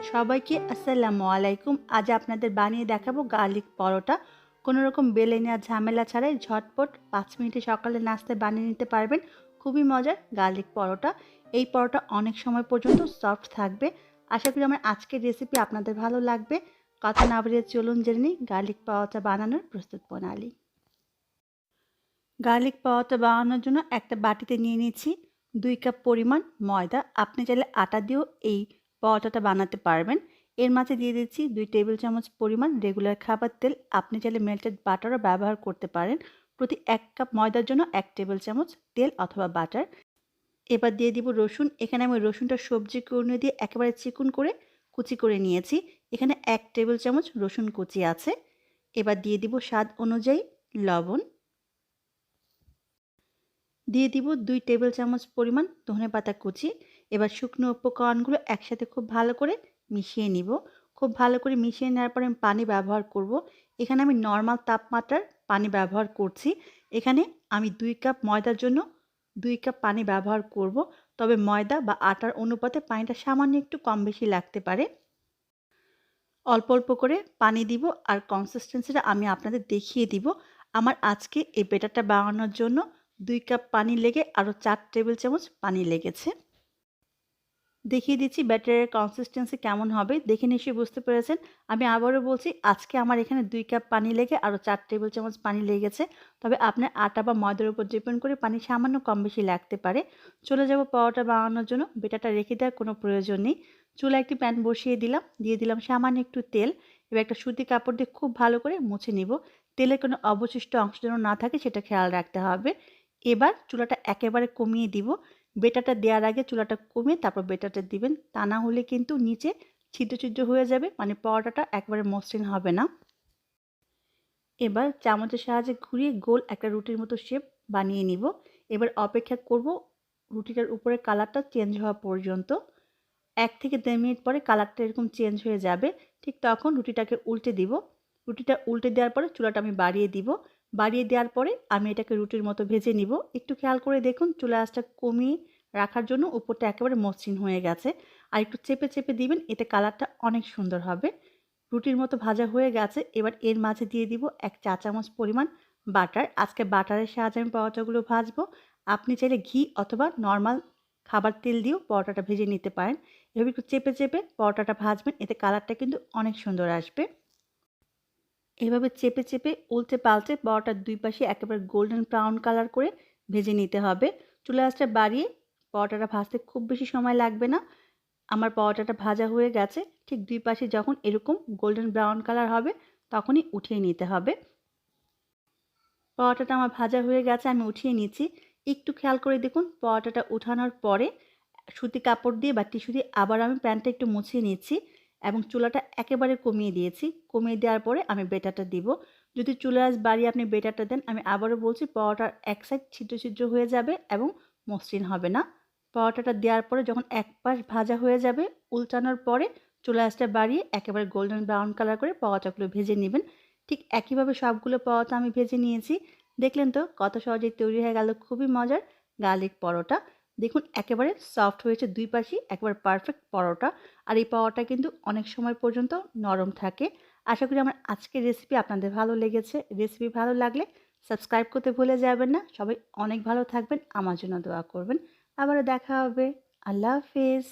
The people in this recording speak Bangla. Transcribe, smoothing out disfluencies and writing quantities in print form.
সবাইকে আসসালামু আলাইকুম। আজ আপনাদের বানিয়ে দেখাবো গার্লিক পরোটা। কোনো রকম বেলে নেওয়া ঝামেলা ছাড়াই ঝটপট ৫ মিনিটে সকালে নাস্তায় বানিয়ে নিতে পারবেন। খুবই মজার গার্লিক পরোটা। এই পরোটা অনেক সময় পর্যন্ত সফট থাকবে। আশা করি আমার আজকের রেসিপি আপনাদের ভালো লাগবে। কথা না বাড়িয়ে চলুন জেনে নিই গার্লিক পরোটা বানানোর প্রস্তুত প্রণালী। গার্লিক পরোটা বানানোর জন্য একটা বাটিতে নিয়ে নিচ্ছি 2 কাপ পরিমাণ ময়দা। আপনি চাইলে আটা দিয়েও এই পরোটাটা বানাতে পারবেন। এর মাঝে দিয়ে দিচ্ছি 2 টেবিল চামচ পরিমাণ রেগুলার খাবার তেল। আপনি চাইলে মেল্টেড বাটারও ব্যবহার করতে পারেন। প্রতি 1 কাপ ময়দার জন্য 1 টেবিল চামচ তেল অথবা বাটার। এবার দিয়ে দিব রসুন। এখানে আমি রসুনটা সবজি কর্নে দিয়ে একেবারে চিকন করে কুচি করে নিয়েছি। এখানে 1 টেবিল চামচ রসুন কুচি আছে। এবার দিয়ে দিব স্বাদ অনুযায়ী লবণ। দিয়ে দিব 2 টেবিল চামচ পরিমাণ ধনেপাতা কুচি। এবার শুকনো উপকরণগুলো একসাথে খুব ভালো করে মিশিয়ে নিব। খুব ভালো করে মিশিয়ে নেওয়ার পরে আমি পানি ব্যবহার করব। এখানে আমি নরমাল তাপমাত্রার পানি ব্যবহার করছি। এখানে আমি 2 কাপ ময়দার জন্য 2 কাপ পানি ব্যবহার করব। তবে ময়দা বা আটার অনুপাতে পানিটা সামান্য একটু কম বেশি লাগতে পারে। অল্প অল্প করে পানি দিব আর কনসিস্টেন্সিটা আমি আপনাদের দেখিয়ে দিব। আমার আজকে এই ব্যাটারটা বানানোর জন্য 2 কাপ পানি লেগে আরও 4 টেবিল চামচ পানি লেগেছে। দেখিয়ে দিচ্ছি ব্যাটারের কনসিস্টেন্সি কেমন হবে। দেখে নিশ্চয়ই বুঝতে পেরেছেন। আমি আবারও বলছি আজকে আমার এখানে 2 কাপ পানি লেগে আরও 4 টেবিল চামচ পানি লেগেছে। তবে আপনার আটা বা ময়দার উপর ডিপেন্ড করে পানি সামান্য কম বেশি লাগতে পারে। চলে যাব পরোটা বানানোর জন্য। ব্যাটারটা রেখে দেওয়ার কোনো প্রয়োজন নেই। চুলায় একটি প্যান বসিয়ে দিলাম। দিয়ে দিলাম সামান্য একটু তেল। এবার একটা সুতি কাপড় দিয়ে খুব ভালো করে মুছে নিব। তেলের কোনো অবশিষ্ট অংশ যেন না থাকে সেটা খেয়াল রাখতে হবে। এবার চুলাটা একেবারে কমিয়ে দিব। বেটারটা দেওয়ার আগে চুলাটা কমিয়ে তারপর বেটারটা দিবেন। তা না হলে কিন্তু নিচে ছিদ্র ছিদ্র হয়ে যাবে, মানে পরোটাটা একবারে মসৃণ হবে না। এবার চামচের সাহায্যে ঘুরিয়ে গোল একটা রুটির মতো শেপ বানিয়ে নিব। এবার অপেক্ষা করব রুটিটার উপরে কালারটা চেঞ্জ হওয়া পর্যন্ত। 1 থেকে 1.5 মিনিট পরে কালারটা এরকম চেঞ্জ হয়ে যাবে। ঠিক তখন রুটিটাকে উল্টে দিব। রুটিটা উল্টে দেওয়ার পরে চুলাটা আমি বাড়িয়ে দিব। বাড়িয়ে দেওয়ার পরে আমি এটাকে রুটির মতো ভেজে নিব। একটু খেয়াল করে দেখুন চুলার আঁচটা কমিয়ে রাখার জন্য উপরটা একেবারে মসৃণ হয়ে গেছে। আর একটু চেপে চেপে দিবেন, এতে কালারটা অনেক সুন্দর হবে। রুটির মতো ভাজা হয়ে গেছে। এবার এর মাঝে দিয়ে দিব 1 চা চামচ পরিমাণ বাটার। আজকে বাটারের সাহায্যে আমি পরোটাগুলো ভাজবো। আপনি চাইলে ঘি অথবা নরমাল খাবার তেল দিয়েও পরোটাটা ভেজে নিতে পারেন। এভাবে একটু চেপে চেপে পরোটাটা ভাজবেন, এতে কালারটা কিন্তু অনেক সুন্দর আসবে। এভাবে চেপে চেপে উল্টে পাল্টে পরোটার 2 পাশে একেবারে গোল্ডেন ব্রাউন কালার করে ভেজে নিতে হবে। চুলার আঁচটা বাড়িয়ে পরোটাটা ভাজতে খুব বেশি সময় লাগবে না। আমার পরোটাটা ভাজা হয়ে গেছে। ঠিক 2 পাশে যখন এরকম গোল্ডেন ব্রাউন কালার হবে তখনই উঠিয়ে নিতে হবে। পরোটাটা আমার ভাজা হয়ে গেছে, আমি উঠিয়ে নিচ্ছি। একটু খেয়াল করে দেখুন পরোটাটা উঠানোর পরে সুতি কাপড় দিয়ে বা টিস্যু দিয়ে আবার আমি প্যানটা একটু মুছিয়ে নিচ্ছি এবং চুলাটা একেবারে কমিয়ে দিয়েছি। কমিয়ে দেওয়ার পরে আমি বেটারটা দিব। যদি চুলার আঁচ বাড়িয়ে আপনি বেটারটা দেন, আমি আবারও বলছি পরোটার এক সাইড ছিদ্র ছিদ্র হয়ে যাবে এবং মসৃণ হবে না। পরোটাটা দেওয়ার পরে যখন এক পাশ ভাজা হয়ে যাবে, উল্টানোর পরে চুলার আঁচটা বাড়িয়ে একেবারে গোল্ডেন ব্রাউন কালার করে পরোটাগুলো ভেজে নেবেন। ঠিক একইভাবে সবগুলো পরোটা আমি ভেজে নিয়েছি। দেখলেন তো কত সহজেই তৈরি হয়ে গেল খুবই মজার গার্লিক পরোটা। দেখুন একেবারে সফট হয়েছে, 2 পাশেই একেবারে পারফেক্ট পরোটা। আর এই পরোটা কিন্তু অনেক সময় পর্যন্ত নরম থাকে। আশা করি আমার আজকের রেসিপি আপনাদের ভালো লেগেছে। রেসিপি ভালো লাগলে সাবস্ক্রাইব করতে ভুলে যাবেন না। সবাই অনেক ভালো থাকবেন, আমার জন্য দোয়া করবেন। আবারও দেখা হবে। আল্লাহ হাফেজ।